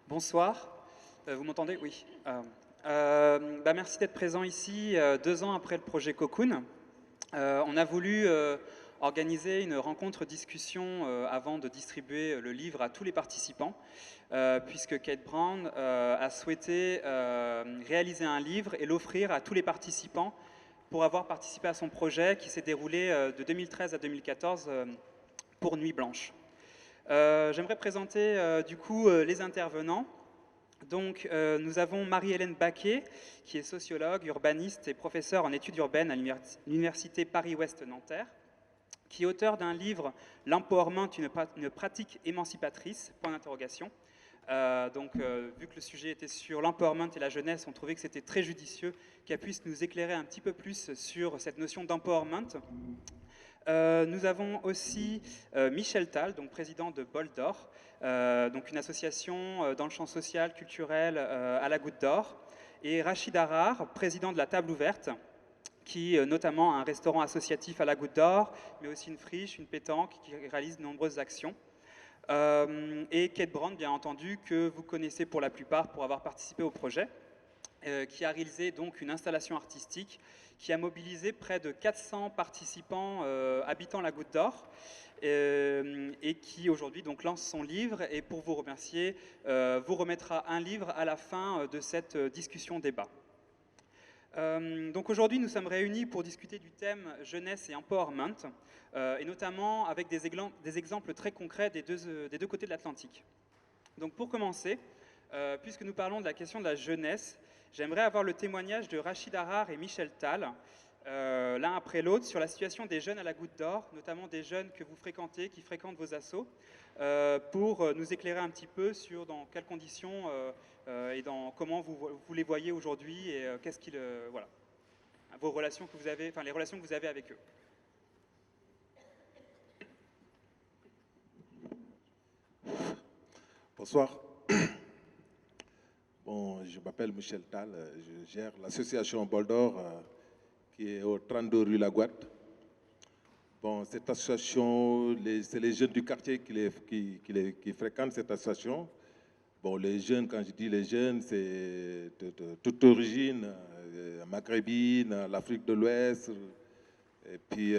Bonsoir, vous m'entendez? Oui. Merci d'être présent ici 2 ans après le projet Cocoon. On a voulu organiser une rencontre-discussion avant de distribuer le livre à tous les participants, puisque Kate Brown a souhaité réaliser un livre et l'offrir à tous les participants pour avoir participé à son projet qui s'est déroulé de 2013 à 2014 pour Nuit Blanche. J'aimerais présenter du coup les intervenants. Donc, nous avons Marie-Hélène Baquet, qui est sociologue, urbaniste et professeure en études urbaines à l'Université Paris-Ouest Nanterre, qui est auteur d'un livre L'empowerment, une pratique émancipatrice, point d'interrogation. Vu que le sujet était sur l'empowerment et la jeunesse, on trouvait que c'était très judicieux qu'elle puisse nous éclairer un petit peu plus sur cette notion d'empowerment. Nous avons aussi Michel Tal, donc président de Bol d'Or, donc une association dans le champ social, culturel à la Goutte d'Or, et Rachid Arar, président de la Table Ouverte, qui notamment a un restaurant associatif à la Goutte d'Or, mais aussi une friche, une pétanque, qui réalise de nombreuses actions. Et Kate Brown, bien entendu, que vous connaissez pour la plupart pour avoir participé au projet, qui a réalisé donc une installation artistique qui a mobilisé près de 400 participants habitant la Goutte d'Or et qui aujourd'hui donc lance son livre et pour vous remercier vous remettra un livre à la fin de cette discussion débat. Donc aujourd'hui nous sommes réunis pour discuter du thème jeunesse et empowerment et notamment avec des exemples très concrets des deux côtés de l'Atlantique. Donc pour commencer, puisque nous parlons de la question de la jeunesse, j'aimerais avoir le témoignage de Rachid Arar et Michel Tal, l'un après l'autre, sur la situation des jeunes à la Goutte d'Or, notamment des jeunes que vous fréquentez, qui fréquentent vos assos, pour nous éclairer un petit peu sur dans quelles conditions et dans comment vous les voyez aujourd'hui et qu'est-ce qu'ils, voilà, vos relations que vous avez, enfin les relations que vous avez avec eux. Bonsoir. Bon, je m'appelle Michel Tal, je gère l'association Bol d'Or qui est au 32 rue Laguette. Bon, cette association, c'est les jeunes du quartier qui fréquentent cette association. Bon, les jeunes, quand je dis les jeunes, c'est de toute origine, maghrébine, l'Afrique de l'Ouest, et puis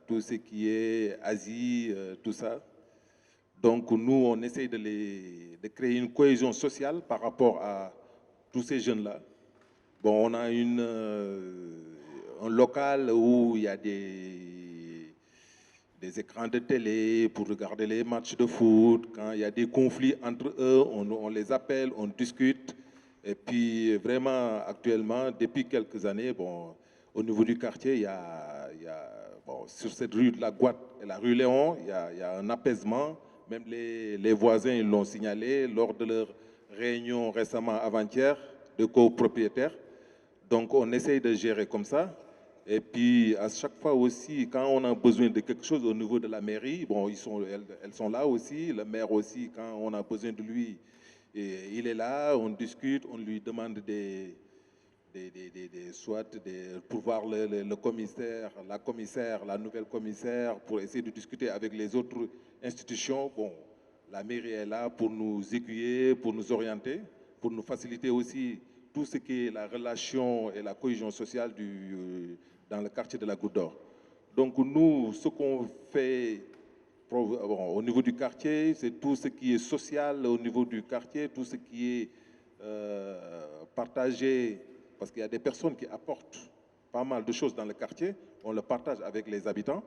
tout ce qui est Asie, tout ça. Donc nous, on essaye de créer une cohésion sociale par rapport à tous ces jeunes-là. Bon, on a un local où il y a des écrans de télé pour regarder les matchs de foot. Quand il y a des conflits entre eux, on les appelle, on discute. Et puis vraiment, actuellement, depuis quelques années, bon, au niveau du quartier, bon, sur cette rue de la Gouette et la rue Léon, il y a un apaisement. Même les voisins ils l'ont signalé lors de leur réunion récemment avant-hier de copropriétaires. Donc on essaye de gérer comme ça. Et puis à chaque fois aussi, quand on a besoin de quelque chose au niveau de la mairie, bon, elles sont là aussi, le maire aussi, quand on a besoin de lui, il est là, on discute, on lui demande pour voir le commissaire, la nouvelle commissaire, pour essayer de discuter avec les autres institutions. Bon, la mairie est là pour nous aiguiller, pour nous orienter, pour nous faciliter aussi tout ce qui est la relation et la cohésion sociale dans le quartier de la Goutte d'Or. Donc nous, ce qu'on fait au niveau du quartier, c'est tout ce qui est social au niveau du quartier, tout ce qui est partagé, parce qu'il y a des personnes qui apportent pas mal de choses dans le quartier, on le partage avec les habitants.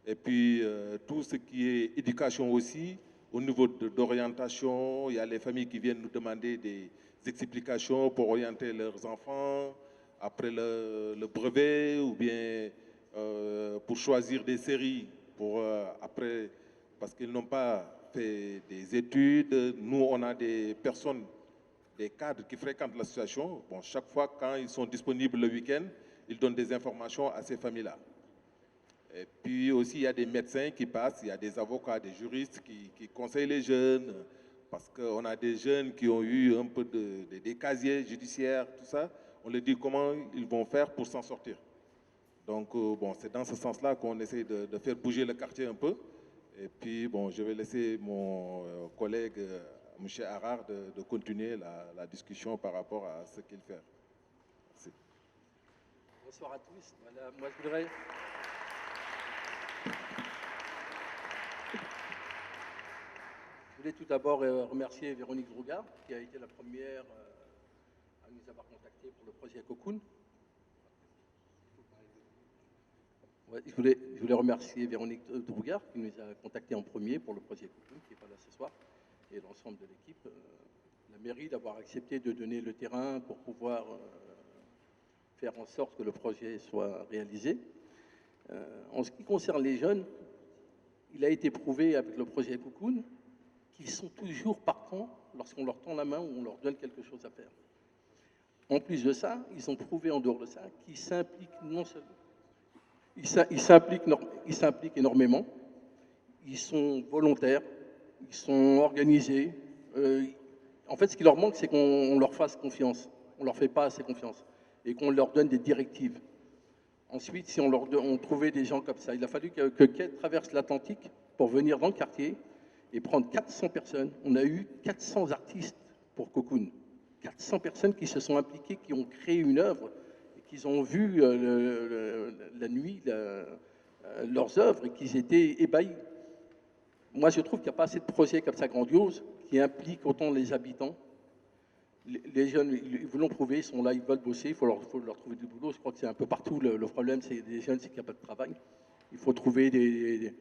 Et puis tout ce qui est éducation aussi, au niveau d'orientation, il y a les familles qui viennent nous demander des explications pour orienter leurs enfants après le brevet ou bien pour choisir des séries après, parce qu'ils n'ont pas fait des études. Nous, on a des personnes, des cadres qui fréquentent l'association. Bon, chaque fois, quand ils sont disponibles le week-end, ils donnent des informations à ces familles-là. Et puis aussi, il y a des médecins qui passent, il y a des avocats, des juristes qui conseillent les jeunes, parce qu'on a des jeunes qui ont eu un peu des casiers judiciaires, tout ça. On leur dit comment ils vont faire pour s'en sortir. Donc, bon, c'est dans ce sens-là qu'on essaie de faire bouger le quartier un peu. Et puis, bon, je vais laisser mon collègue M. Harard de continuer la discussion par rapport à ce qu'il fait. Merci. Bonsoir à tous. Voilà, moi, je voudrais tout d'abord remercier Véronique Drouga, qui a été la première à nous avoir contactés pour le projet Cocoon. Ouais, je voulais remercier Véronique Drouga, qui nous a contactés en premier pour le projet Cocoon, qui n'est pas là ce soir, et l'ensemble de l'équipe. La mairie d'avoir accepté de donner le terrain pour pouvoir faire en sorte que le projet soit réalisé. En ce qui concerne les jeunes, il a été prouvé avec le projet Cocoon qu'ils sont toujours partants lorsqu'on leur tend la main ou on leur donne quelque chose à faire. En plus de ça, ils ont prouvé en dehors de ça qu'ils s'impliquent non seulement, ils s'impliquent énormément, ils sont volontaires, ils sont organisés. En fait, ce qui leur manque, c'est qu'on leur fasse confiance. On ne leur fait pas assez confiance et qu'on leur donne des directives. Ensuite, si on trouvait des gens comme ça, il a fallu que Kate traverse l'Atlantique pour venir dans le quartier et prendre 400 personnes. On a eu 400 artistes pour Cocoon. 400 personnes qui se sont impliquées, qui ont créé une œuvre, et qui ont vu la nuit leurs œuvres et qu'ils étaient ébahis. Moi, je trouve qu'il n'y a pas assez de projets comme ça grandioses qui impliquent autant les habitants. Les jeunes, ils vous l'ont prouvé, ils sont là, ils veulent bosser, il faut leur trouver du boulot. Je crois que c'est un peu partout. Le problème, c'est des jeunes, c'est qu'il n'y a pas de travail. Il faut trouver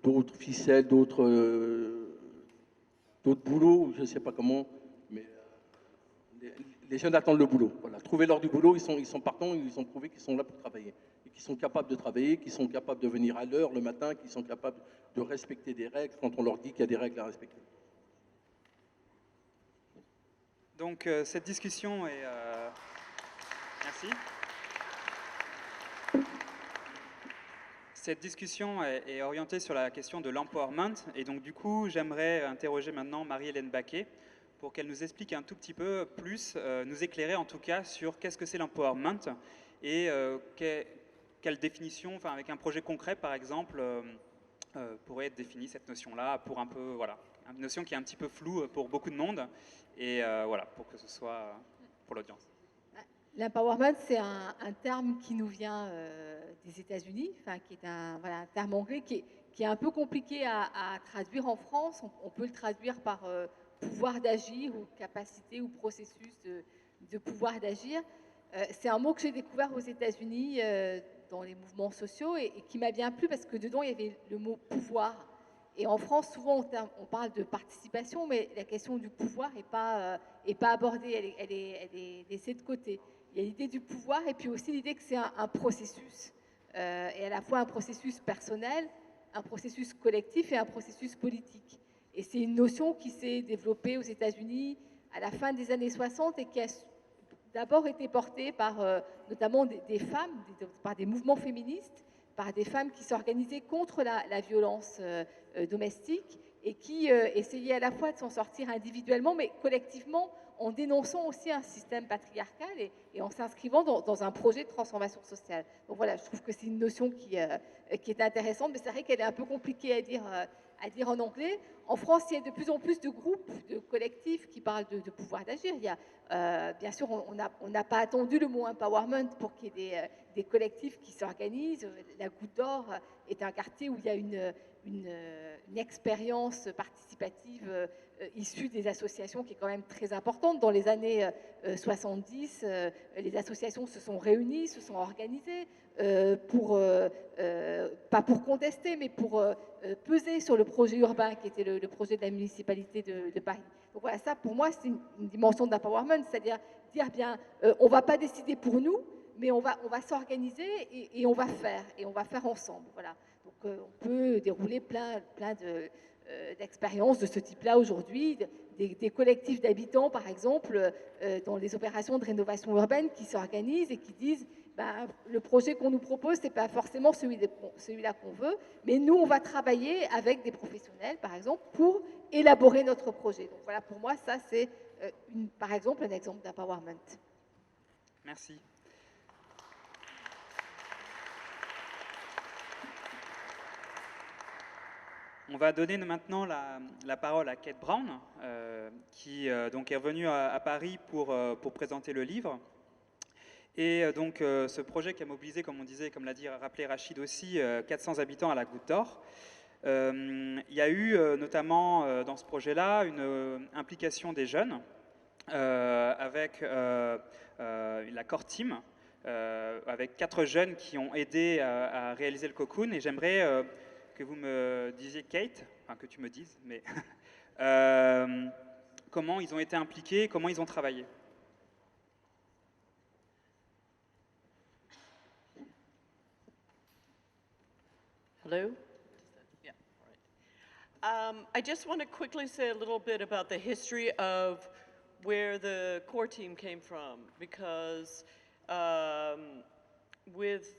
d'autres ficelles, d'autres boulots, je ne sais pas comment, mais les jeunes attendent le boulot. Voilà. Trouvez-leur du boulot, ils sont partants, ils ont prouvé qu'ils sont là pour travailler. Et qu'ils sont capables de travailler, qu'ils sont capables de venir à l'heure le matin, qu'ils sont capables de respecter des règles quand on leur dit qu'il y a des règles à respecter. Donc cette discussion est... Merci. Cette discussion est orientée sur la question de l'empowerment. Et donc du coup, j'aimerais interroger maintenant Marie-Hélène Baquet pour qu'elle nous explique un tout petit peu plus, nous éclairer en tout cas sur qu'est-ce que c'est l'empowerment et quelle définition, enfin avec un projet concret par exemple, pourrait être définie cette notion-là pour un peu, voilà, une notion qui est un petit peu floue pour beaucoup de monde. Et voilà, pour que ce soit pour l'audience. L'empowerment, c'est un terme qui nous vient des États-Unis, enfin, qui est un terme anglais qui est un peu compliqué à traduire en France. On peut le traduire par pouvoir d'agir ou capacité ou processus de pouvoir d'agir. C'est un mot que j'ai découvert aux États-Unis dans les mouvements sociaux et qui m'a bien plu parce que dedans, il y avait le mot pouvoir. Et en France, souvent, on parle de participation, mais la question du pouvoir n'est pas abordée, elle est laissée de côté. Il y a l'idée du pouvoir et puis aussi l'idée que c'est un processus, et à la fois un processus personnel, un processus collectif et un processus politique. Et c'est une notion qui s'est développée aux États-Unis à la fin des années 60 et qui a d'abord été portée par notamment des femmes, par des mouvements féministes, par des femmes qui s'organisaient contre la violence domestique et qui essayaient à la fois de s'en sortir individuellement, mais collectivement, en dénonçant aussi un système patriarcal et en s'inscrivant dans un projet de transformation sociale. Donc voilà, je trouve que c'est une notion qui est intéressante, mais c'est vrai qu'elle est un peu compliquée à dire en anglais. En France, il y a de plus en plus de groupes, de collectifs qui parlent de pouvoir d'agir. Il y a, bien sûr, on n'a pas attendu le mot empowerment pour qu'il y ait des collectifs qui s'organisent. La Goutte d'Or est un quartier où il y a une expérience participative issue des associations qui est quand même très importante. Dans les années 70, les associations se sont réunies, se sont organisées pas pour contester, mais pour peser sur le projet urbain qui était le projet de la municipalité de Paris. Donc voilà, ça pour moi c'est une dimension d'empowerment, c'est-à-dire dire bien, on ne va pas décider pour nous, mais on va s'organiser et on va faire ensemble. Voilà. Donc on peut dérouler plein d'expériences de ce type-là aujourd'hui, des collectifs d'habitants par exemple, dans les opérations de rénovation urbaine qui s'organisent et qui disent le projet qu'on nous propose, ce n'est pas forcément celui-là qu'on veut, mais nous, on va travailler avec des professionnels, par exemple, pour élaborer notre projet. Donc voilà, pour moi, ça, c'est par exemple un exemple d'empowerment. Merci. On va donner maintenant la parole à Kate Brown, qui donc est revenue à Paris pour présenter le livre. Et donc ce projet qui a mobilisé, comme on disait, comme l'a rappelé Rachid aussi, 400 habitants à la Goutte d'Or. Il y a eu notamment dans ce projet-là une implication des jeunes avec la Core Team, avec 4 jeunes qui ont aidé à réaliser le Cocoon. Et j'aimerais que vous me disiez, Kate, enfin que tu me dises, mais comment ils ont été impliqués, comment ils ont travaillé. Hello? Yeah, all right. I just want to quickly say a little bit about the history of where the core team came from, because with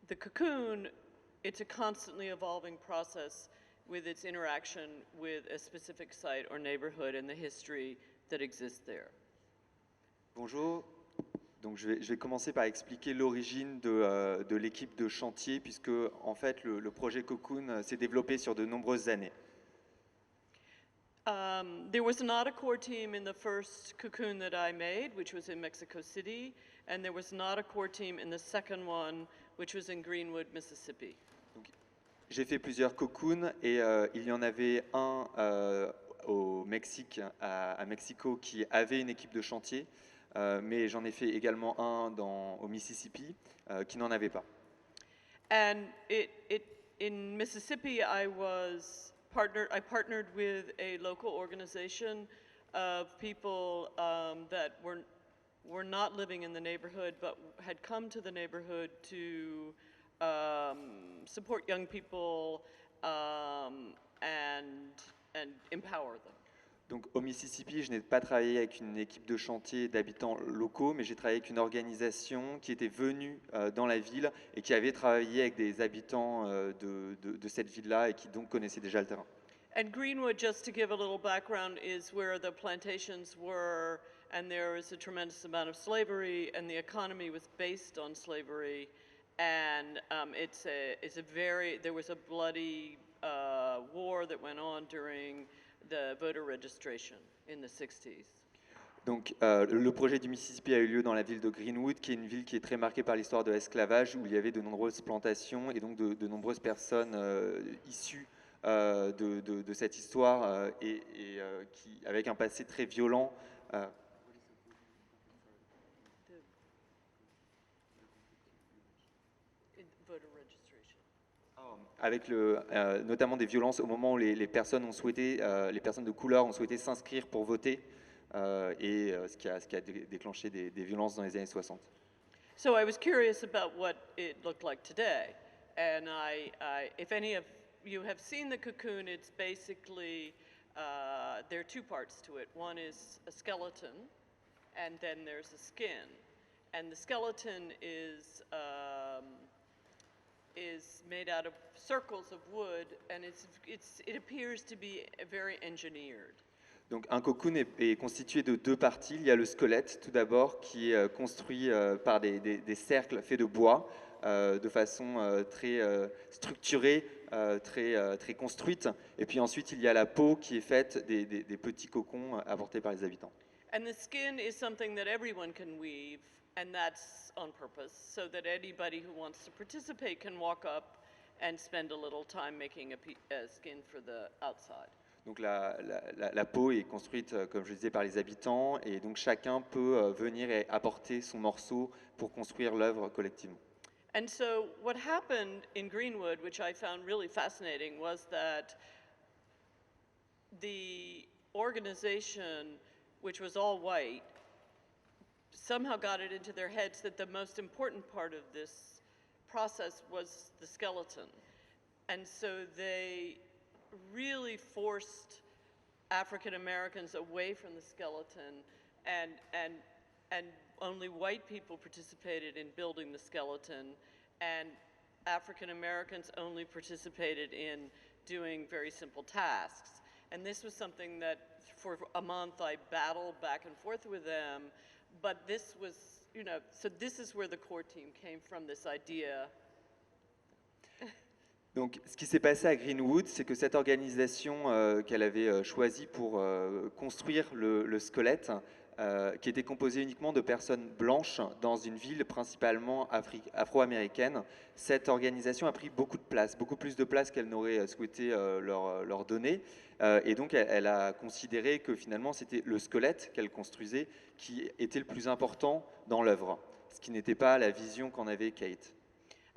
the Cocoon, it's a constantly evolving process with its interaction with a specific site or neighborhood and the history that exists there. Bonjour. Donc je vais commencer par expliquer l'origine de l'équipe de chantier, puisque en fait le projet Cocoon s'est développé sur de nombreuses années. There was not a core team in the first Cocoon that I made, which was in Mexico City, and there was not a core team in the second one, which was in Greenwood, Mississippi. J'ai fait plusieurs Cocoons et il y en avait un au Mexique, à Mexico, qui avait une équipe de chantier. Mais j'en ai fait également un au Mississippi qui n'en avait pas. And in Mississippi, I partnered with a local organization of people that were not living in the neighborhood, but had come to the neighborhood to support young people and empower them. Donc au Mississippi, je n'ai pas travaillé avec une équipe de chantier d'habitants locaux, mais j'ai travaillé avec une organisation qui était venue dans la ville et qui avait travaillé avec des habitants de cette ville-là et qui donc connaissaient déjà le terrain. And Greenwood, just to give a little background, is where the plantations were, and there was a tremendous amount of slavery, and the economy was based on slavery, and there was a bloody war that went on during the voter registration in the 60s. Donc le projet du Mississippi a eu lieu dans la ville de Greenwood, qui est une ville qui est très marquée par l'histoire de l'esclavage, où il y avait de nombreuses plantations et donc de nombreuses personnes issues de cette histoire qui, avec un passé très violent. Avec notamment des violences au moment où les personnes de couleur ont souhaité s'inscrire pour voter, ce qui a déclenché des violences dans les années 60. So I was curious about what it looked like today, and if any of you have seen the Cocoon, it's basically there are 2 parts to it. One is a skeleton, and then there's a skin, and the skeleton is made out of circles of wood, and it appears to be very engineered. Donc un cocoon est constitué de 2 parties. Il y a le squelette tout d'abord, qui est construit par des cercles faits de bois de façon très structurée, très construite. Et puis ensuite il y a la peau qui est faite des petits cocons apportés par les habitants. And the skin is something that everyone can weave, and that's on purpose, so that anybody who wants to participate can walk up and spend a little time making a skin for the outside. Donc la peau est construite, comme je disais, par les habitants, et donc chacun peut venir et apporter son morceau pour construire l'œuvre collectivement. And so what happened in Greenwood, which I found really fascinating, was that the organization, which was all white, somehow got it into their heads that the most important part of this process was the skeleton. And so they really forced African Americans away from the skeleton, and only white people participated in building the skeleton, and African Americans only participated in doing very simple tasks. And this was something that for a month I battled back and forth with them, but this was, so this is where the core team came from, this idea. Donc, ce qui s'est passé à Greenwood, c'est que cette organisation qu'elle avait choisie pour construire le squelette, qui était composée uniquement de personnes blanches dans une ville principalement afro-américaine, cette organisation a pris beaucoup de place, beaucoup plus de place qu'elle n'aurait souhaité leur donner. Et donc, elle a considéré que finalement, c'était le squelette qu'elle construisait qui était le plus important dans l'œuvre, ce qui n'était pas la vision qu'en avait Kate.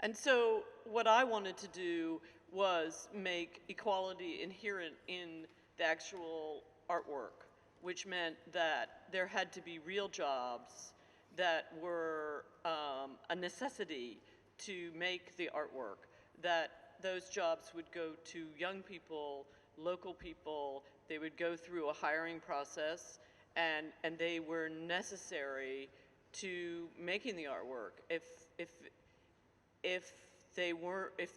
And so what I wanted to do was make equality inherent in the actual artwork, which meant that there had to be real jobs that were a necessity to make the artwork, that those jobs would go to young people, local people, they would go through a hiring process, and they were necessary to making the artwork. If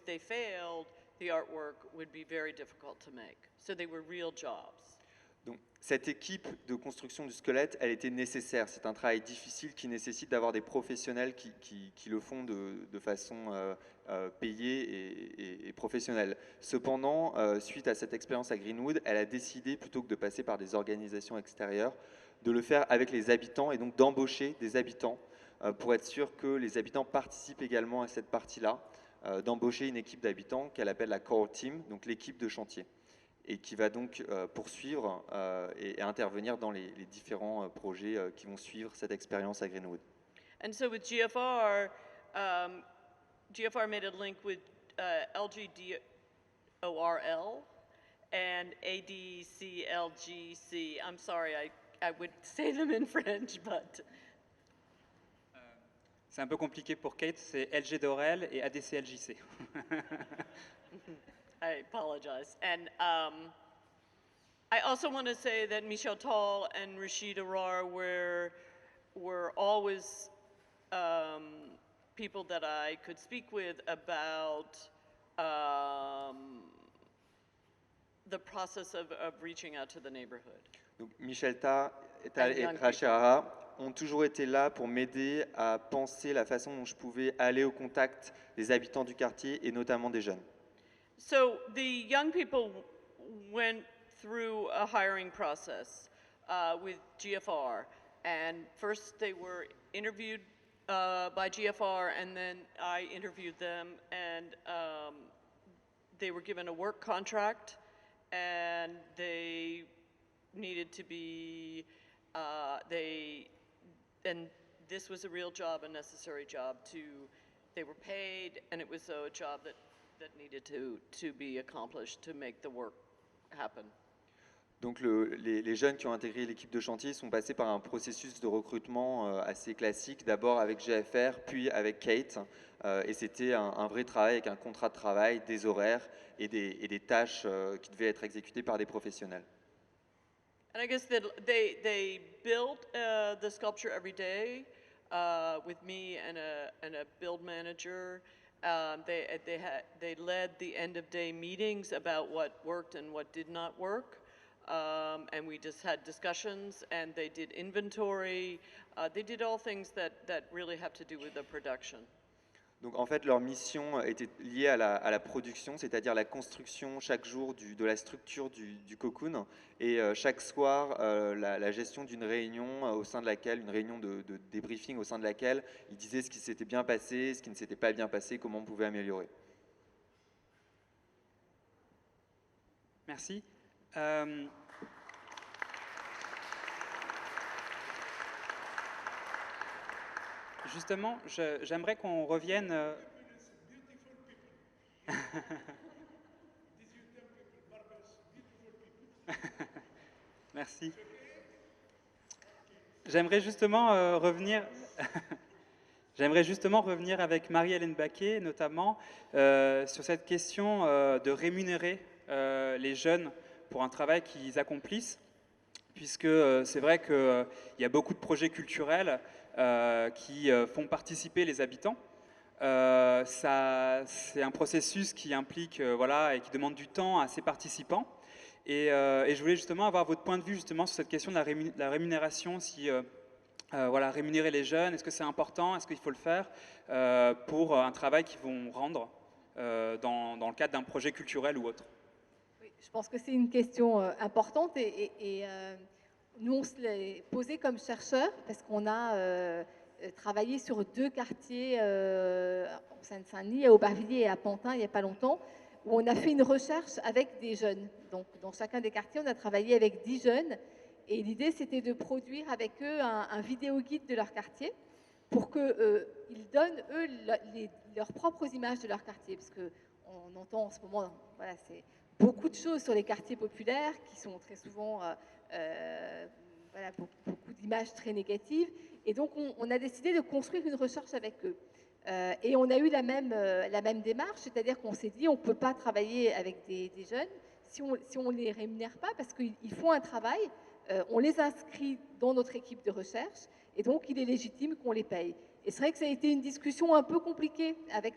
they failed, the artwork would be very difficult to make. So they were real jobs. Donc, cette équipe de construction du squelette, elle était nécessaire. C'est un travail difficile qui nécessite d'avoir des professionnels qui le font de façon payée et professionnelle. Cependant, suite à cette expérience à Greenwood, elle a décidé, plutôt que de passer par des organisations extérieures, de le faire avec les habitants et donc d'embaucher des habitants pour être sûr que les habitants participent également à cette partie-là, d'embaucher une équipe d'habitants qu'elle appelle la core team, donc l'équipe de chantier, et qui va donc poursuivre et intervenir dans les différents projets qui vont suivre cette expérience à Greenwood. And so with GFR, GFR made a link with LGDORL and ADCLGC. I'm sorry, I would say them in French, but... C'est un peu compliqué pour Kate, c'est LG Dorel et ADCLJC. I apologize. And I also want to say that Michel Tall and Rashid Arar were always people that I could speak with about the process of reaching out to the neighborhood. Donc, Michel Tal et Rachid Arar ont toujours été là pour m'aider à penser la façon dont je pouvais aller au contact des habitants du quartier et notamment des jeunes. So the young people went through a hiring process with GFR, and first they were interviewed by GFR, and then I interviewed them, and they were given a work contract, and they needed to be, and this was a real job, a necessary job they were paid, and it was a job that needed to be accomplished to make the work happen. Donc les jeunes qui ont intégré l'équipe de chantier sont passés par un processus de recrutement assez classique, d'abord avec GFR, puis avec Kate, et c'était un vrai travail avec un contrat de travail, des horaires et des tâches qui devaient être exécutées par des professionnels. And I guess that they built the sculpture every day with me and a build manager. They led the end of day meetings about what worked and what did not work. And we just had discussions, and they did inventory. They did all things that really have to do with the production. Donc en fait, leur mission était liée à la production, c'est-à-dire la construction chaque jour de la structure du cocoon, et chaque soir, la gestion d'une réunion au sein de laquelle, une réunion de débriefing au sein de laquelle ils disaient ce qui s'était bien passé, ce qui ne s'était pas bien passé, comment on pouvait améliorer. Merci. Justement, j'aimerais qu'on revienne... Merci. J'aimerais justement revenir... J'aimerais justement revenir avec Marie-Hélène Baquet, notamment, sur cette question de rémunérer les jeunes pour un travail qu'ils accomplissent, puisque c'est vrai qu'il y a beaucoup de projets culturels qui font participer les habitants. C'est un processus qui implique voilà, et qui demande du temps à ses participants. Et je voulais justement avoir votre point de vue justement sur cette question de la rémunération, si voilà, rémunérer les jeunes, est-ce que c'est important, est-ce qu'il faut le faire pour un travail qu'ils vont rendre dans le cadre d'un projet culturel ou autre? Oui, je pense que c'est une question importante et nous, on se l'est posé comme chercheurs parce qu'on a travaillé sur 2 quartiers en Seine-Saint-Denis, à Aubervilliers et à Pantin, il n'y a pas longtemps, où on a fait une recherche avec des jeunes. Donc, dans chacun des quartiers, on a travaillé avec 10 jeunes et l'idée, c'était de produire avec eux un vidéo-guide de leur quartier pour qu'ils donnent, eux, leurs propres images de leur quartier. Parce qu'on entend en ce moment, voilà, c'est beaucoup de choses sur les quartiers populaires qui sont très souvent voilà, beaucoup d'images très négatives. Et donc, on a décidé de construire une recherche avec eux. Et on a eu la même démarche, c'est-à-dire qu'on s'est dit on ne peut pas travailler avec des jeunes si on ne les rémunère pas, parce qu'ils font un travail, on les inscrit dans notre équipe de recherche, et donc il est légitime qu'on les paye. Et c'est vrai que ça a été une discussion un peu compliquée avec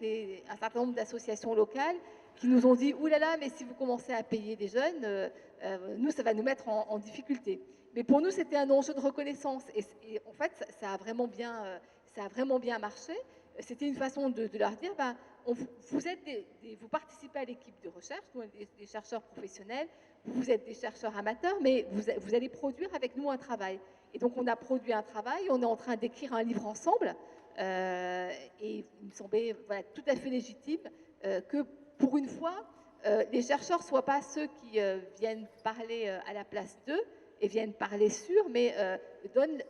un certain nombre d'associations locales qui nous ont dit « Ouh là là, mais si vous commencez à payer des jeunes, nous, ça va nous mettre en difficulté ». Mais pour nous, c'était un enjeu de reconnaissance. Et en fait, ça a vraiment bien marché. C'était une façon de leur dire, ben, vous participez à l'équipe de recherche, nous, des chercheurs professionnels, vous êtes des chercheurs amateurs, mais vous allez produire avec nous un travail. Et donc, on a produit un travail, on est en train d'écrire un livre ensemble, et il me semblait voilà, tout à fait légitime que, pour une fois, les chercheurs ne soient pas ceux qui viennent parler à la place d'eux et viennent parler sur, mais donnent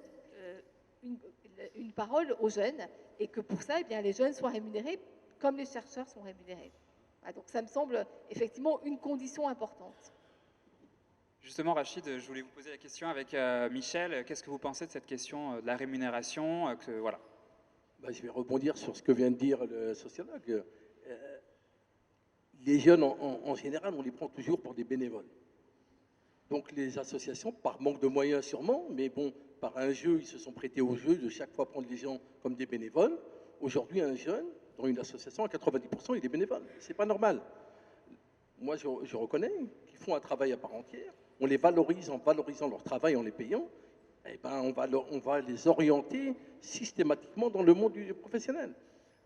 une parole aux jeunes, et que pour ça, eh bien, les jeunes soient rémunérés comme les chercheurs sont rémunérés. Voilà, donc ça me semble effectivement une condition importante. Justement, Rachid, je voulais vous poser la question avec Michel. Qu'est-ce que vous pensez de cette question de la rémunération voilà. Ben, je vais rebondir sur ce que vient de dire le sociologue. Les jeunes, en général, on les prend toujours pour des bénévoles. Donc les associations, par manque de moyens sûrement, mais bon, par un jeu, ils se sont prêtés au jeu de chaque fois prendre les gens comme des bénévoles. Aujourd'hui, un jeune, dans une association, à 90%, il est bénévole. C'est pas normal. Moi, je reconnais qu'ils font un travail à part entière. On les valorise en valorisant leur travail, en les payant. Eh ben, on va les orienter systématiquement dans le monde du professionnel.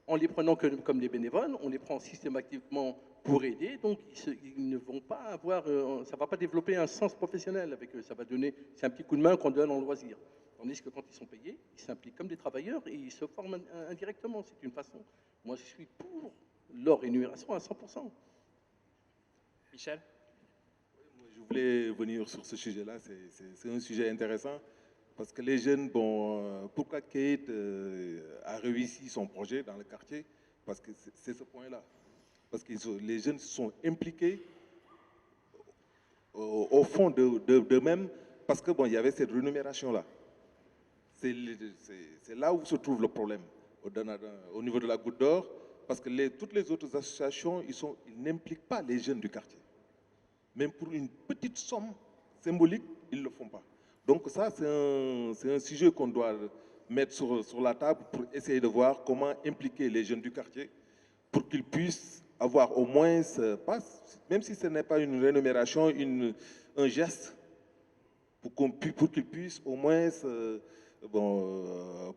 En les prenant comme des bénévoles, on les prend systématiquement pour aider, donc ils ne vont pas avoir, ça ne va pas développer un sens professionnel avec eux, ça va donner, c'est un petit coup de main qu'on donne en loisir. Tandis que quand ils sont payés, ils s'impliquent comme des travailleurs et ils se forment indirectement, c'est une façon. Moi, je suis pour leur rémunération à 100%. Michel? Je voulais venir sur ce sujet-là, c'est un sujet intéressant, parce que les jeunes, bon, pourquoi Kate a réussi son projet dans le quartier? Parce que c'est ce point-là. Parce que les jeunes sont impliqués au fond d'eux-mêmes, parce que bon, il y avait cette rémunération-là. C'est là où se trouve le problème, au niveau de la Goutte d'Or, parce que toutes les autres associations, ils n'impliquent pas les jeunes du quartier. Même pour une petite somme symbolique, ils ne le font pas. Donc ça, c'est un sujet qu'on doit mettre sur la table pour essayer de voir comment impliquer les jeunes du quartier pour qu'ils puissent avoir au moins, même si ce n'est pas une rémunération, un geste, pour qu'ils puissent au moins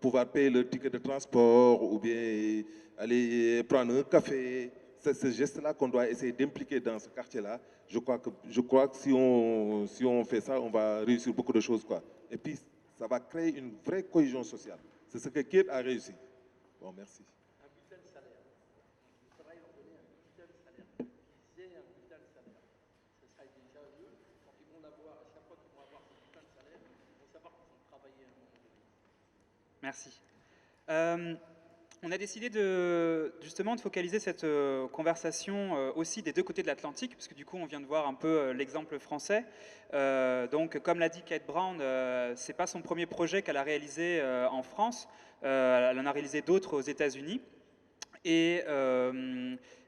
pouvoir payer leur ticket de transport ou bien aller prendre un café. C'est ce geste-là qu'on doit essayer d'impliquer dans ce quartier-là. Je crois que si on fait ça, on va réussir beaucoup de choses, quoi. Et puis, ça va créer une vraie cohésion sociale. C'est ce que Kate a réussi. Bon, merci. Un bulletin de salaire. Il faudrait leur donner un bulletin de salaire. Qu'ils aient un bulletin de salaire. Ce serait déjà eux, quand ils vont l'avoir, à chaque fois qu'ils vont avoir ce bulletin de salaire, ils vont savoir qu'ils ont travaillé un moment donné. Merci. On a décidé justement de focaliser cette conversation aussi des deux côtés de l'Atlantique, parce que du coup on vient de voir un peu l'exemple français. Donc comme l'a dit Kate Brown, c'est pas son premier projet qu'elle a réalisé en France, elle en a réalisé d'autres aux États-Unis. Et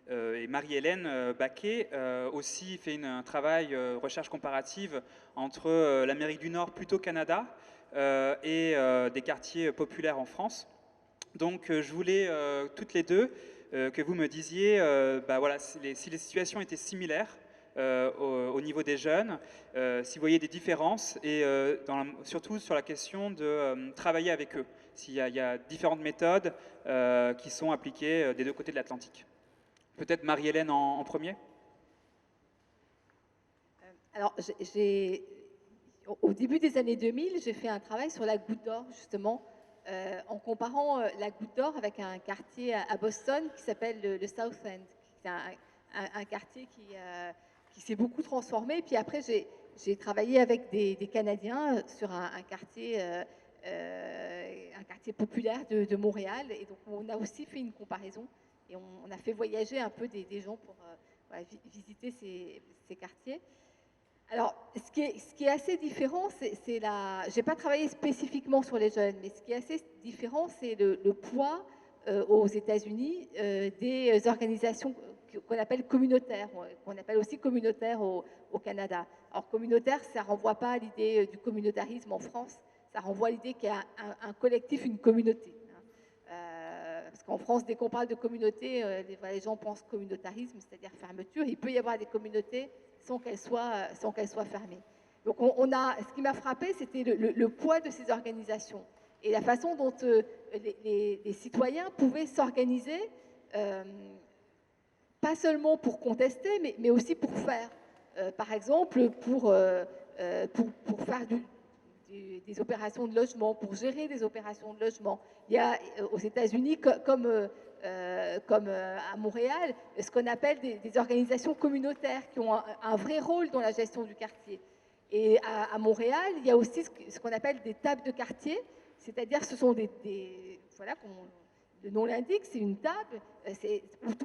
Marie-Hélène Baquet aussi fait un travail recherche comparative entre l'Amérique du Nord, plutôt Canada, et des quartiers populaires en France. Donc je voulais toutes les deux que vous me disiez voilà, si les situations étaient similaires au niveau des jeunes, si vous voyez des différences et surtout sur la question de travailler avec eux, s'il y a différentes méthodes qui sont appliquées des deux côtés de l'Atlantique. Peut-être Marie-Hélène en premier. Alors, au début des années 2000, j'ai fait un travail sur la Goutte d'Or, justement, en comparant la Goutte d'Or avec un quartier à Boston qui s'appelle le South End, qui est un quartier qui s'est beaucoup transformé. Puis après, j'ai travaillé avec des Canadiens sur un quartier populaire de Montréal. Et donc, on a aussi fait une comparaison et on a fait voyager un peu des gens pour voilà, visiter ces quartiers. Alors, ce qui est assez différent, c'est la... Je n'ai pas travaillé spécifiquement sur les jeunes, mais ce qui est assez différent, c'est le poids aux États-Unis des organisations qu'on appelle communautaires, qu'on appelle aussi communautaires au Canada. Alors, communautaire, ça ne renvoie pas à l'idée du communautarisme en France, ça renvoie à l'idée qu'il y a un collectif, une communauté. Parce qu'en France, dès qu'on parle de communauté, les gens pensent communautarisme, c'est-à-dire fermeture. Il peut y avoir des communautés sans qu'elles soient fermées. Donc ce qui m'a frappé, c'était le poids de ces organisations et la façon dont les citoyens pouvaient s'organiser, pas seulement pour contester, mais aussi pour faire. Par exemple, pour faire des opérations de logement, pour gérer des opérations de logement. Il y a aux États-Unis, comme à Montréal, ce qu'on appelle des organisations communautaires qui ont un vrai rôle dans la gestion du quartier. Et à Montréal, il y a aussi ce qu'on appelle des tables de quartier, c'est-à-dire ce sont voilà, le nom l'indique, c'est une table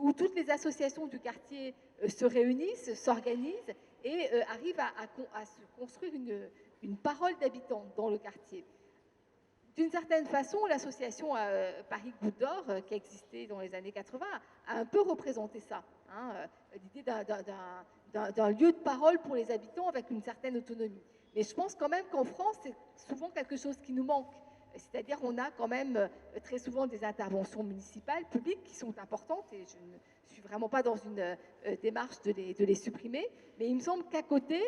où toutes les associations du quartier se réunissent, s'organisent et arrivent à se construire une parole d'habitants dans le quartier. D'une certaine façon, l'association Paris Goutte d'Or, qui a existé dans les années 80, a un peu représenté ça. Hein, l'idée d'un lieu de parole pour les habitants avec une certaine autonomie. Mais je pense quand même qu'en France, c'est souvent quelque chose qui nous manque. C'est-à-dire qu'on a quand même très souvent des interventions municipales, publiques, qui sont importantes, et je ne suis vraiment pas dans une démarche de les supprimer, mais il me semble qu'à côté,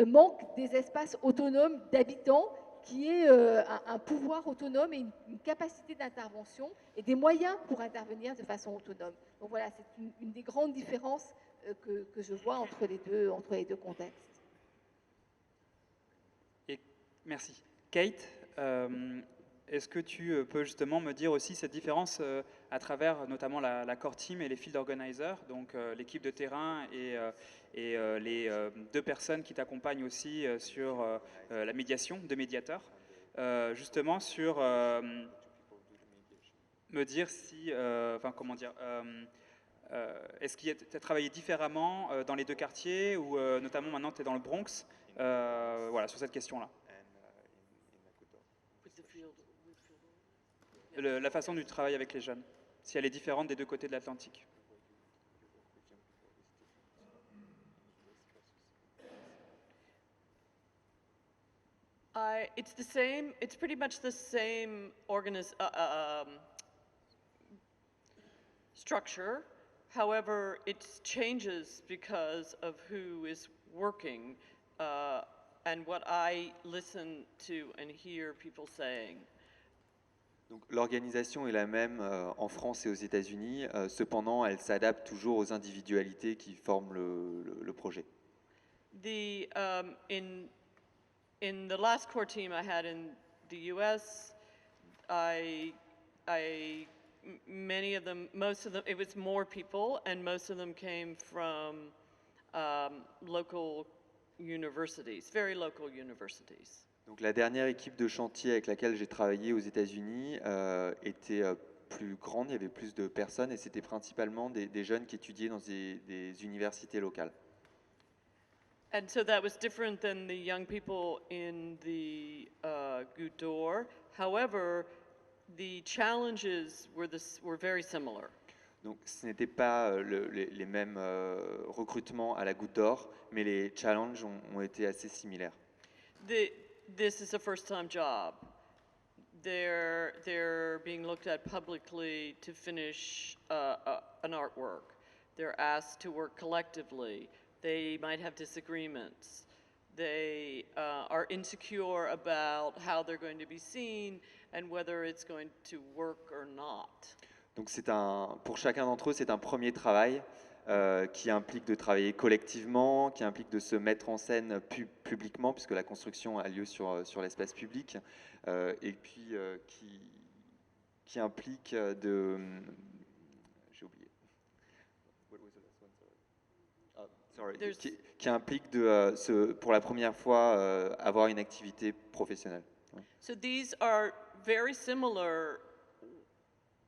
manque des espaces autonomes d'habitants qui est un pouvoir autonome et une capacité d'intervention et des moyens pour intervenir de façon autonome. Donc voilà, c'est une des grandes différences que je vois entre les deux contextes. Et, merci. Kate, est-ce que tu peux justement me dire aussi cette différence à travers notamment la core team et les field organizers, donc l'équipe de terrain et les deux personnes qui t'accompagnent aussi sur la médiation, deux médiateurs, justement sur me dire si, enfin comment dire, est-ce que tu as travaillé différemment dans les deux quartiers ou notamment maintenant tu es dans le Bronx, voilà, sur cette question-là. La façon du travail avec les jeunes, si elle est différente des deux côtés de l'Atlantique. It's the same. It's pretty much the same structure. However, it changes because of who is working and what I listen to and hear people saying. Donc l'organisation est la même en France et aux États-Unis, cependant elle s'adapte toujours aux individualités qui forment le projet. In the last core team I had in the U.S., many of them, most of them, it was more people, and most of them came from local universities, very local universities. Donc la dernière équipe de chantier avec laquelle j'ai travaillé aux États-Unis était plus grande, il y avait plus de personnes et c'était principalement des jeunes qui étudiaient dans des universités locales. And so that was different than the young people in the Goutte d'Or. However, the challenges were very similar. Donc ce n'était pas les mêmes recrutements à la Goutte d'Or, mais les challenges ont été assez similaires. This is a first-time job. They're being looked at publicly to finish an artwork. They're asked to work collectively. They might have disagreements. They are insecure about how they're going to be seen and whether it's going to work or not. Donc pour chacun d'entre eux, c'est un premier travail. qui implique de travailler collectivement, qui implique de se mettre en scène publiquement, puisque la construction a lieu sur l'espace public, et puis qui implique de... J'ai oublié. What was the last one? Sorry. There's- Qui implique de, pour la première fois, avoir une activité professionnelle. So these are very similar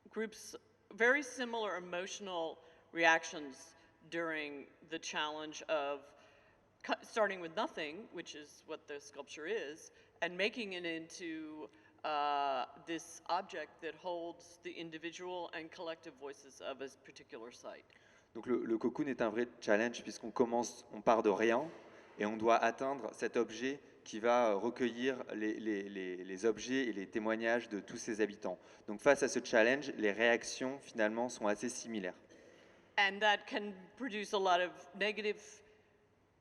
groups, very similar emotional reactions during the challenge of starting with nothing, which is what the sculpture is, and making it into this object that holds the individual and collective voices of a particular site. Donc le cocoon est un vrai challenge puisqu'on commence, on part de rien et on doit atteindre cet objet qui va recueillir les objets et les témoignages de tous ses habitants. Donc face à ce challenge, les réactions finalement sont assez similaires. And that can produce a lot of negative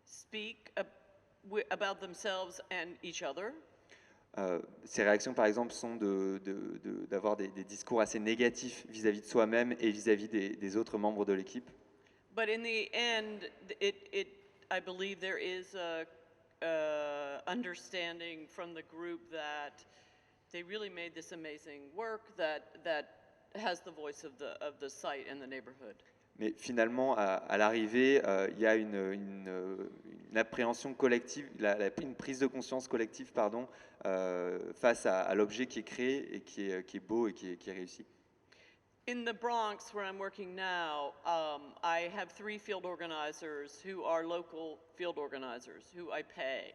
speak about themselves and each other. Ces réactions, par exemple, sont d'avoir des discours assez négatifs vis-à-vis de soi-même et vis-à-vis des autres membres de l'équipe. But in the end, I believe there is a understanding from the group that they really made this amazing work that has the voice of the site and the neighborhood. Mais finalement, à l'arrivée, il y a une appréhension collective, une prise de conscience collective, pardon, face à l'objet qui est créé et qui est beau et qui est réussi. In the Bronx, where I'm working now, I have 3 field organizers who are local field organizers who I pay,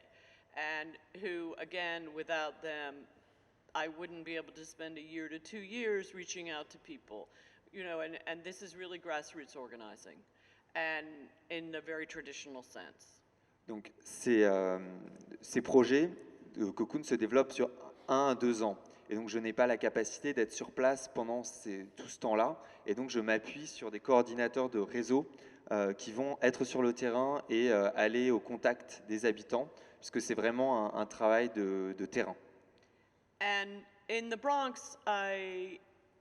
and who, again, without them, I wouldn't be able to spend a year to 2 years reaching out to people. You know, and this is really grassroots organizing, and in a very traditional sense. Donc ces projets de Cocoon se développent sur 1 à 2 ans. Et donc je n'ai pas la capacité d'être sur place pendant tout ce temps-là. Et donc je m'appuie sur des coordinateurs de réseau qui vont être sur le terrain et aller au contact des habitants, puisque c'est vraiment un travail de terrain. And in the Bronx,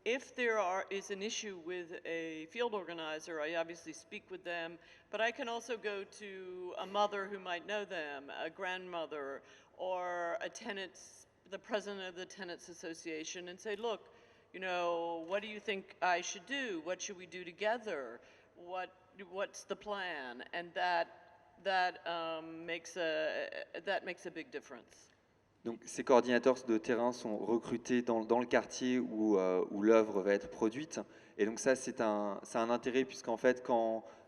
if there is an issue with a field organizer, I obviously speak with them, but I can also go to a mother who might know them, a grandmother, or the president of the Tenants Association, and say, look, you know, what do you think I should do? What should we do together? What's the plan? And that makes a big difference. Donc ces coordinateurs de terrain sont recrutés dans le quartier où l'œuvre va être produite. Et donc ça, c'est un intérêt puisqu'en fait,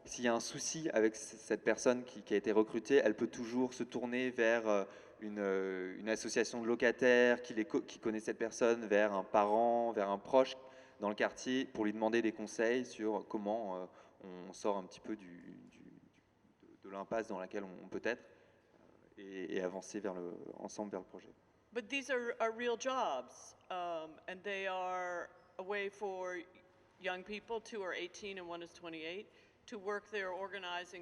s'il y a un souci avec cette personne qui a été recrutée, elle peut toujours se tourner vers une association de locataires qui connaît cette personne, vers un parent, vers un proche dans le quartier pour lui demander des conseils sur comment on sort un petit peu de l'impasse dans laquelle on peut être. Et avancer ensemble vers le projet. But these are real jobs, and they are a way for young people, 2 are 18 and 1 is 28, to work their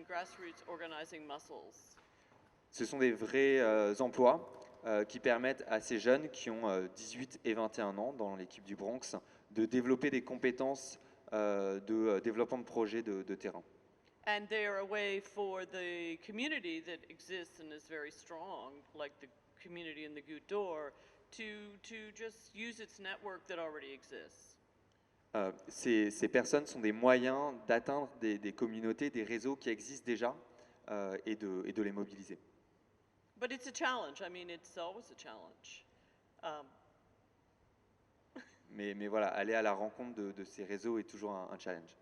grassroots organizing muscles. Ce sont des vrais emplois qui permettent à ces jeunes qui ont 18 et 21 ans dans l'équipe du Bronx de développer des compétences de développement de projets de terrain. And they're a way for the community that exists and is very strong, like the community in the Goutte d'Or, to just use its network that already exists. Ces personnes sont des moyens d'atteindre des communautés, des réseaux qui existent déjà et de les mobiliser. But it's a challenge. I mean, it's always a challenge. Mais voilà, aller à la rencontre de ces réseaux est toujours un challenge.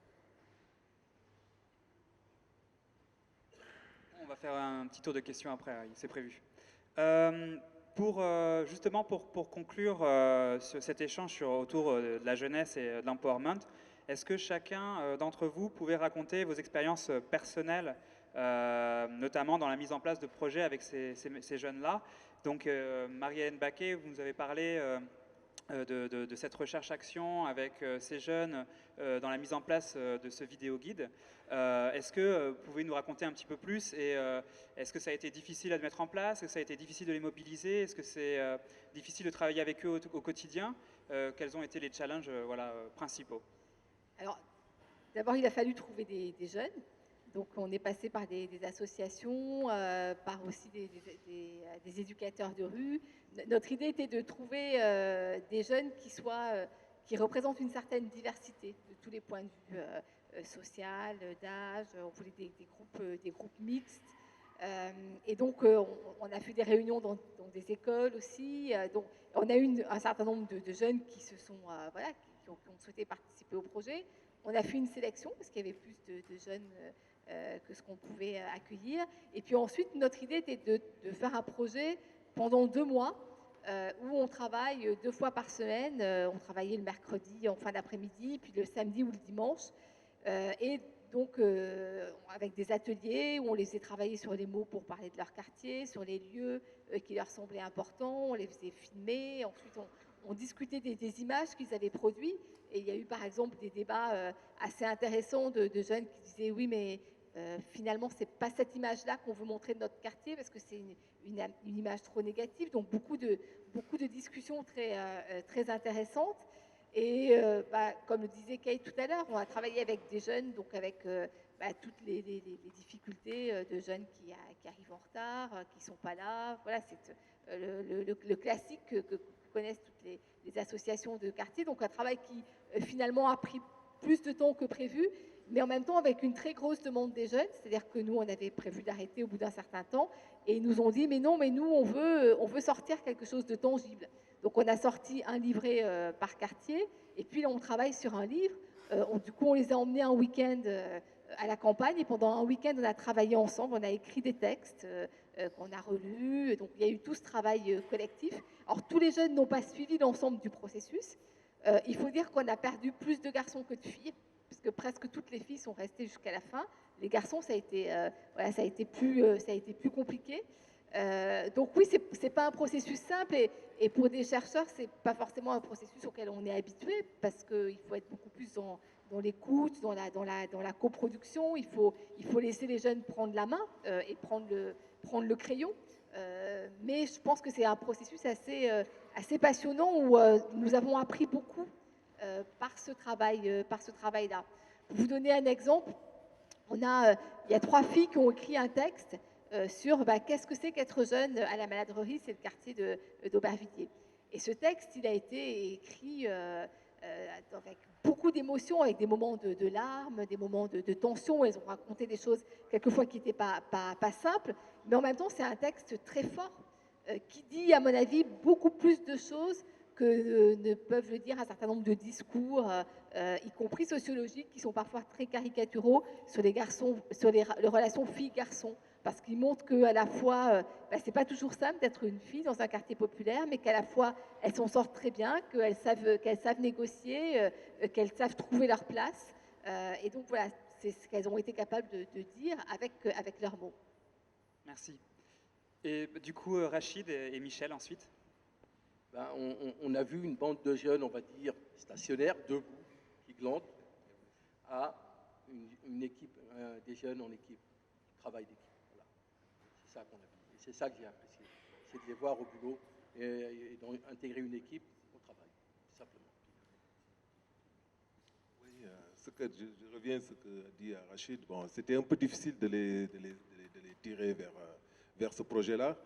On va faire un petit tour de questions après, c'est prévu. Justement, pour conclure cet échange autour de la jeunesse et de l'empowerment, est-ce que chacun d'entre vous pouvait raconter vos expériences personnelles, notamment dans la mise en place de projets avec ces jeunes-là? Donc, Marie-Hélène Baquet, vous nous avez parlé de cette recherche-action avec ces jeunes dans la mise en place de ce vidéo-guide. Est-ce que vous pouvez nous raconter un petit peu plus et est-ce que ça a été difficile à mettre en place? Est-ce que ça a été difficile de les mobiliser? Est-ce que c'est difficile de travailler avec eux au quotidien? Quels ont été les challenges principaux? Alors, d'abord, il a fallu trouver des jeunes. Donc on est passé par des associations, par aussi des éducateurs de rue. Notre idée était de trouver des jeunes qui représentent une certaine diversité de tous les points de vue social, d'âge. On voulait des groupes mixtes. Et donc on a fait des réunions dans des écoles aussi. Donc on a eu un certain nombre de jeunes qui se sont voilà, qui ont souhaité participer au projet. On a fait une sélection parce qu'il y avait plus de jeunes que ce qu'on pouvait accueillir. Et puis ensuite, notre idée était de faire un projet pendant 2 mois où on travaille 2 fois par semaine. On travaillait le mercredi en fin d'après-midi, puis le samedi ou le dimanche. Et donc, avec des ateliers où on les faisait travailler sur les mots pour parler de leur quartier, sur les lieux qui leur semblaient importants, on les faisait filmer. Ensuite, on discutait des images qu'ils avaient produites. Et il y a eu par exemple des débats assez intéressants de jeunes qui disaient oui, mais finalement, ce n'est pas cette image-là qu'on veut montrer de notre quartier parce que c'est une image trop négative. Donc beaucoup de discussions très intéressantes. Et comme le disait Kate tout à l'heure, on a travaillé avec des jeunes, donc avec toutes les difficultés de jeunes qui arrivent en retard, qui ne sont pas là. Voilà, c'est le classique que connaissent toutes les associations de quartier. Donc un travail qui finalement a pris plus de temps que prévu, mais en même temps avec une très grosse demande des jeunes. C'est-à-dire que nous, on avait prévu d'arrêter au bout d'un certain temps, et ils nous ont dit, mais non, mais nous, on veut sortir quelque chose de tangible. Donc on a sorti un livret par quartier, et puis là, on travaille sur un livre. Du coup, on les a emmenés un week-end à la campagne, et pendant un week-end, on a travaillé ensemble, on a écrit des textes qu'on a relus. Donc il y a eu tout ce travail collectif. Alors tous les jeunes n'ont pas suivi l'ensemble du processus. Il faut dire qu'on a perdu plus de garçons que de filles, puisque presque toutes les filles sont restées jusqu'à la fin. Les garçons, ça a été plus compliqué. Donc oui, c'est pas un processus simple, et pour des chercheurs, c'est pas forcément un processus auquel on est habitué, parce qu'il faut être beaucoup plus dans l'écoute, dans la coproduction. Il faut laisser les jeunes prendre la main et prendre le crayon. Mais je pense que c'est un processus assez passionnant où nous avons appris beaucoup par ce travail-là. Pour vous donner un exemple, il y a 3 filles qui ont écrit un texte sur qu'est-ce que c'est qu'être jeune à la Maladrerie, c'est le quartier d'Aubervilliers. Et ce texte, il a été écrit avec beaucoup d'émotions, avec des moments de larmes, des moments de tension. Elles ont raconté des choses quelquefois qui n'étaient pas simples, mais en même temps, c'est un texte très fort qui dit, à mon avis, beaucoup plus de choses que ne peuvent le dire un certain nombre de discours, y compris sociologiques, qui sont parfois très caricaturaux sur les garçons, sur les relations filles-garçons, parce qu'ils montrent qu'à la fois, c'est pas toujours simple d'être une fille dans un quartier populaire, mais qu'à la fois, elles s'en sortent très bien, qu'elles savent négocier, qu'elles savent trouver leur place. Et donc voilà, c'est ce qu'elles ont été capables de dire avec leurs mots. Merci. Et du coup, Rachid et Michel ensuite. On a vu une bande de jeunes, on va dire, stationnaires, debout, qui glandent, à une équipe, des jeunes en équipe, qui travaillent d'équipe. Voilà. C'est ça qu'on a vu. Et c'est ça que j'ai apprécié. C'est de les voir au boulot et d'intégrer une équipe au travail, tout simplement. Oui, je reviens à ce que dit Rachid. Bon, c'était un peu difficile de les tirer vers ce projet-là,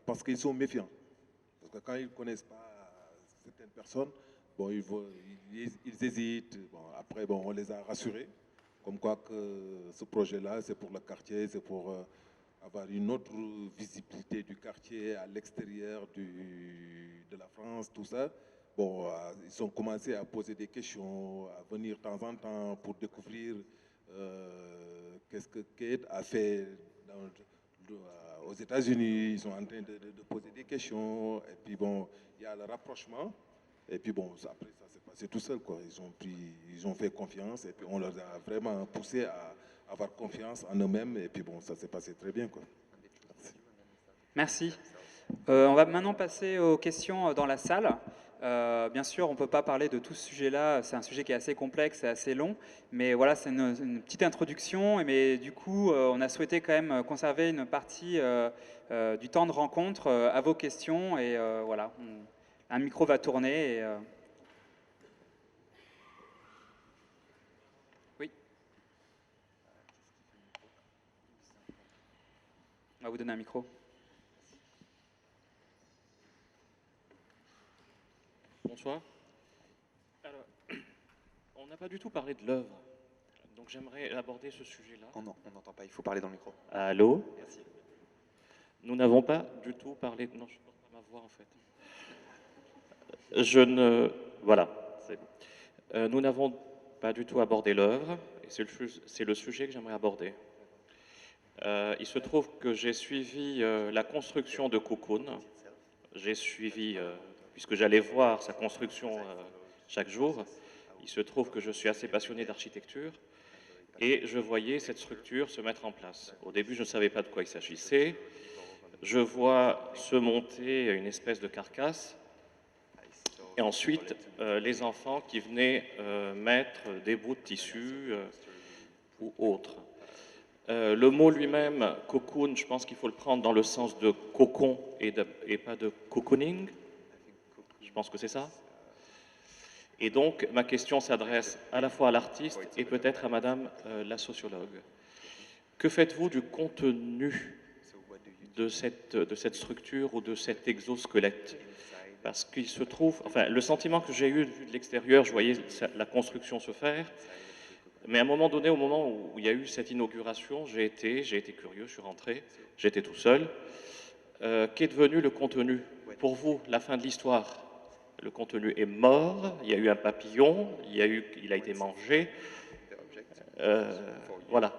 parce qu'ils sont méfiants. Parce que quand ils ne connaissent pas certaines personnes, bon, ils hésitent. Bon, après, bon, on les a rassurés, comme quoi que ce projet-là, c'est pour le quartier, c'est pour avoir une autre visibilité du quartier à l'extérieur de la France, tout ça. Bon, ils ont commencé à poser des questions, à venir de temps en temps pour découvrir qu'est-ce que Kate a fait aux États-Unis. Ils sont en train de poser des questions, et puis bon, il y a le rapprochement, et puis bon, après ça s'est passé tout seul, quoi. Ils ont fait confiance, et puis on leur a vraiment poussé à avoir confiance en eux-mêmes, et puis bon, ça s'est passé très bien, quoi. Merci. On va maintenant passer aux questions dans la salle. Bien sûr, on ne peut pas parler de tout ce sujet-là, c'est un sujet qui est assez complexe et assez long, mais voilà, c'est une petite introduction, mais du coup, on a souhaité quand même conserver une partie du temps de rencontre à vos questions, et voilà, un micro va tourner. Et, oui. On va vous donner un micro. Bonsoir. Alors, on n'a pas du tout parlé de l'œuvre, donc j'aimerais aborder ce sujet-là. Oh non, on n'entend pas, il faut parler dans le micro. Allô? Merci. Nous n'avons pas du tout parlé... Non, je ne porte pas ma voix en fait. Je ne... Voilà, c'est bon. Nous n'avons pas du tout abordé l'œuvre, et c'est le sujet que j'aimerais aborder. Il se trouve que j'ai suivi la construction de Cocoon. J'ai suivi, puisque j'allais voir sa construction chaque jour, il se trouve que je suis assez passionné d'architecture, et je voyais cette structure se mettre en place. Au début, je ne savais pas de quoi il s'agissait. Je vois se monter une espèce de carcasse, et ensuite les enfants qui venaient mettre des bouts de tissu ou autres. Le mot lui-même, cocoon, je pense qu'il faut le prendre dans le sens de cocon et pas de cocooning. Je pense que c'est ça. Et donc, ma question s'adresse à la fois à l'artiste et peut-être à madame la sociologue. Que faites-vous du contenu de cette structure ou de cet exosquelette? Parce qu'il se trouve, enfin, le sentiment que j'ai eu vu de l'extérieur, je voyais la construction se faire, mais à un moment donné, au moment où il y a eu cette inauguration, j'ai été curieux, je suis rentré, j'étais tout seul. Qu'est devenu le contenu? Pour vous, la fin de l'histoire, le contenu est mort, il y a eu un papillon, il a été mangé. Voilà.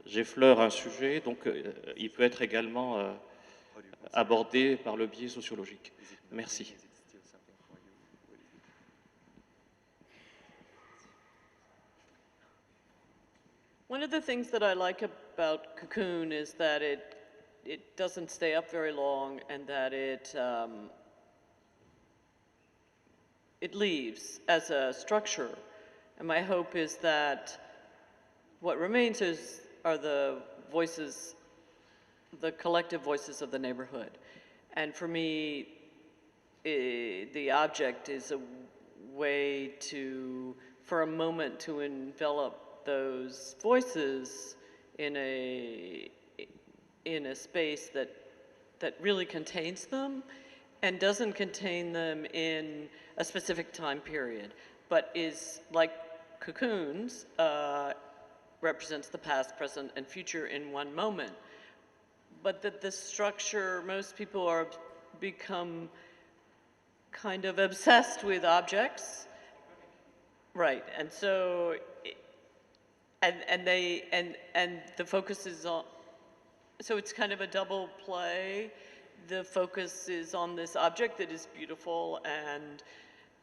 J'effleure un sujet, donc il peut être également abordé par le biais sociologique. Merci. One of the things that I like about Cocoon is that it doesn't stay up very long and that it leaves as a structure. And my hope is that what remains are the voices, the collective voices of the neighborhood. And for me, the object is a way for a moment to envelop those voices in a space that really contains them and doesn't contain them in a specific time period, but is like cocoons, represents the past, present, and future in one moment. But that the structure, most people become kind of obsessed with objects, right? And so, and the focus is on. So it's kind of a double play. The focus is on this object that is beautiful,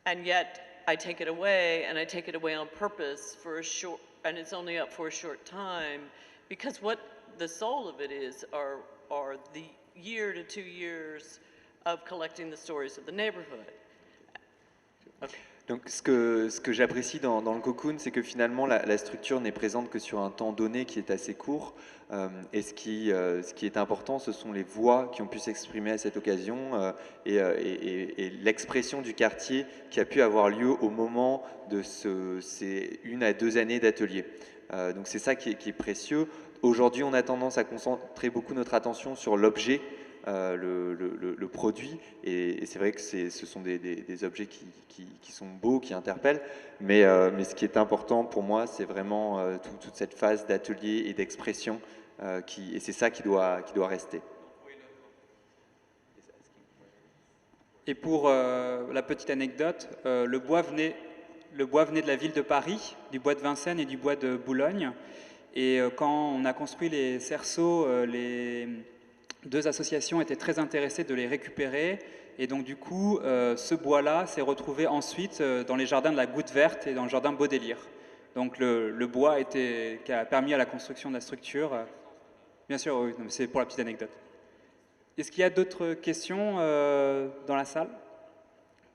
and yet I take it away, and I take it away on purpose for a short, and it's only up for a short time, because what the soul of it is are the year to 2 years of collecting the stories of the neighborhood. Okay. Donc, ce que j'apprécie dans le Cocoon, c'est que finalement, la structure n'est présente que sur un temps donné qui est assez court. Et ce qui est important, ce sont les voix qui ont pu s'exprimer à cette occasion et l'expression du quartier qui a pu avoir lieu au moment de ces 1 à 2 années d'atelier. Donc, c'est ça qui est précieux. Aujourd'hui, on a tendance à concentrer beaucoup notre attention sur l'objet, le produit, et c'est vrai que ce sont des objets qui sont beaux, qui interpellent, mais ce qui est important pour moi, c'est vraiment toute cette phase d'atelier et d'expression, et c'est ça qui doit rester. Et pour la petite anecdote, le bois venait de la ville de Paris, du bois de Vincennes et du bois de Boulogne, et quand on a construit les cerceaux, les 2 associations étaient très intéressées de les récupérer, et donc du coup, ce bois-là s'est retrouvé ensuite dans les jardins de la Goutte Verte et dans le jardin Baudélire. Donc le bois qui a permis à la construction de la structure. Bien sûr, oui, c'est pour la petite anecdote. Est-ce qu'il y a d'autres questions dans la salle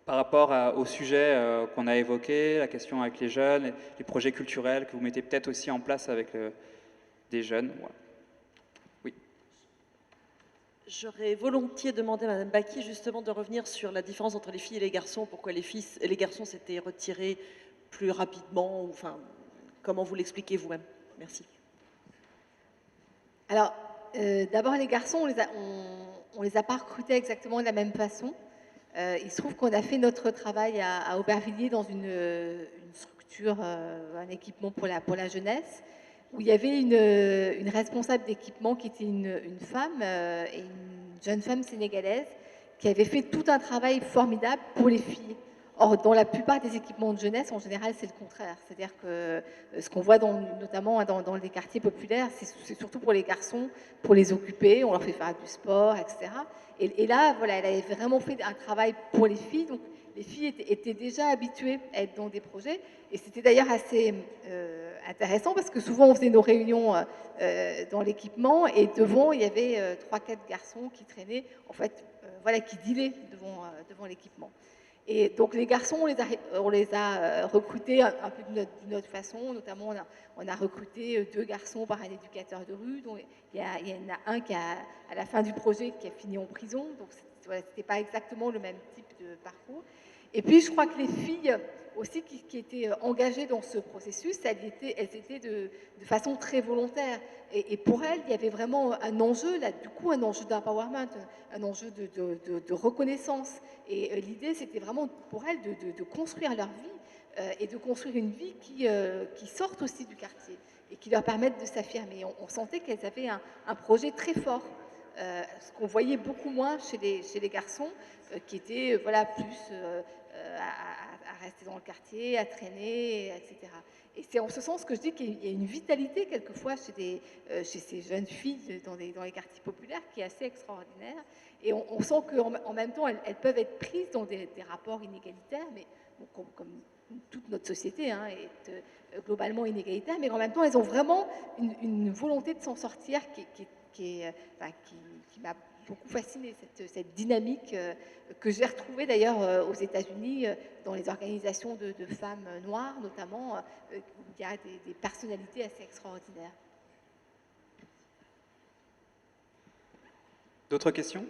par rapport au sujet qu'on a évoqué, la question avec les jeunes, les projets culturels que vous mettez peut-être aussi en place avec des jeunes? Voilà. J'aurais volontiers demandé à Mme Baki justement de revenir sur la différence entre les filles et les garçons, pourquoi les garçons s'étaient retirés plus rapidement, ou, enfin, comment vous l'expliquez vous-même? Merci. Alors, d'abord, les garçons, on les a pas recrutés exactement de la même façon. Il se trouve qu'on a fait notre travail à Aubervilliers dans une structure, un équipement pour la jeunesse, où il y avait une responsable d'équipement qui était une femme, et une jeune femme sénégalaise, qui avait fait tout un travail formidable pour les filles. Or, dans la plupart des équipements de jeunesse, en général, c'est le contraire. C'est-à-dire que ce qu'on voit notamment dans les quartiers populaires, c'est surtout pour les garçons, pour les occuper, on leur fait faire du sport, etc. Et là, voilà, elle avait vraiment fait un travail pour les filles. Donc, les filles étaient déjà habituées à être dans des projets. Et c'était d'ailleurs assez intéressant parce que souvent, on faisait nos réunions dans l'équipement et devant, il y avait 3-4 garçons qui traînaient, en fait, voilà, qui dealaient devant l'équipement. Et donc les garçons, on les a recrutés un peu d'une autre façon. Notamment, on a recruté 2 garçons par un éducateur de rue. Donc, il y en a un qui à la fin du projet qui a fini en prison. Donc voilà, c'était pas exactement le même type de parcours. Et puis je crois que les filles aussi qui étaient engagées dans ce processus, elles étaient de façon très volontaire. Et pour elles, il y avait vraiment un enjeu, là, du coup, un enjeu d'empowerment, un enjeu de reconnaissance. Et l'idée, c'était vraiment pour elles de construire leur vie et de construire une vie qui sorte aussi du quartier et qui leur permette de s'affirmer. On sentait qu'elles avaient un projet très fort, ce qu'on voyait beaucoup moins chez les garçons, qui étaient voilà, plus à rester dans le quartier, à traîner, etc. Et c'est en ce sens que je dis qu'il y a une vitalité quelquefois chez ces jeunes filles dans les quartiers populaires qui est assez extraordinaire. Et on sent qu'en même temps, elles peuvent être prises dans des rapports inégalitaires, mais bon, comme toute notre société est globalement inégalitaire, mais en même temps, elles ont vraiment une volonté de s'en sortir qui m'a beaucoup fascinée, cette dynamique que j'ai retrouvée d'ailleurs aux États-Unis dans les organisations de femmes noires, notamment, où il y a des personnalités assez extraordinaires. D'autres questions?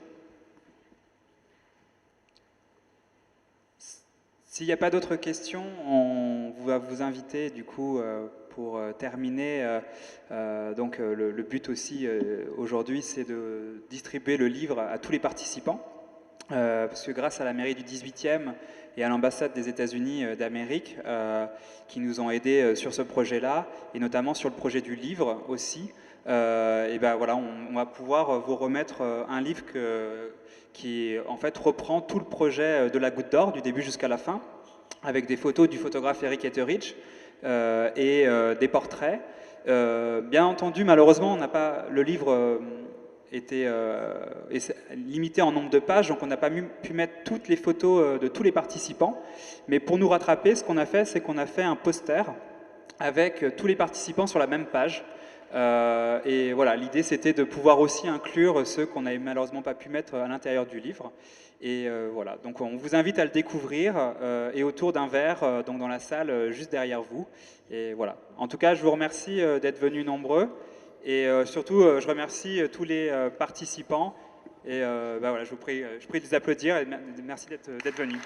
S'il n'y a pas d'autres questions, on va vous inviter du coup pour terminer. Donc le but aussi aujourd'hui, c'est de distribuer le livre à tous les participants, parce que grâce à la mairie du 18e et à l'ambassade des États-Unis d'Amérique, qui nous ont aidés sur ce projet-là, et notamment sur le projet du livre aussi, et ben voilà, on va pouvoir vous remettre un livre qui en fait reprend tout le projet de la Goutte d'Or, du début jusqu'à la fin, avec des photos du photographe Eric Etheridge et des portraits. Bien entendu, malheureusement, le livre était limité en nombre de pages, donc on n'a pas pu mettre toutes les photos de tous les participants. Mais pour nous rattraper, ce qu'on a fait, c'est qu'on a fait un poster avec tous les participants sur la même page. Et voilà, l'idée c'était de pouvoir aussi inclure ceux qu'on n'avait malheureusement pas pu mettre à l'intérieur du livre. Et voilà, donc on vous invite à le découvrir et autour d'un verre, donc dans la salle juste derrière vous. Et voilà. En tout cas, je vous remercie d'être venus nombreux et surtout je remercie tous les participants. Et voilà, je prie de les applaudir et merci d'être venus.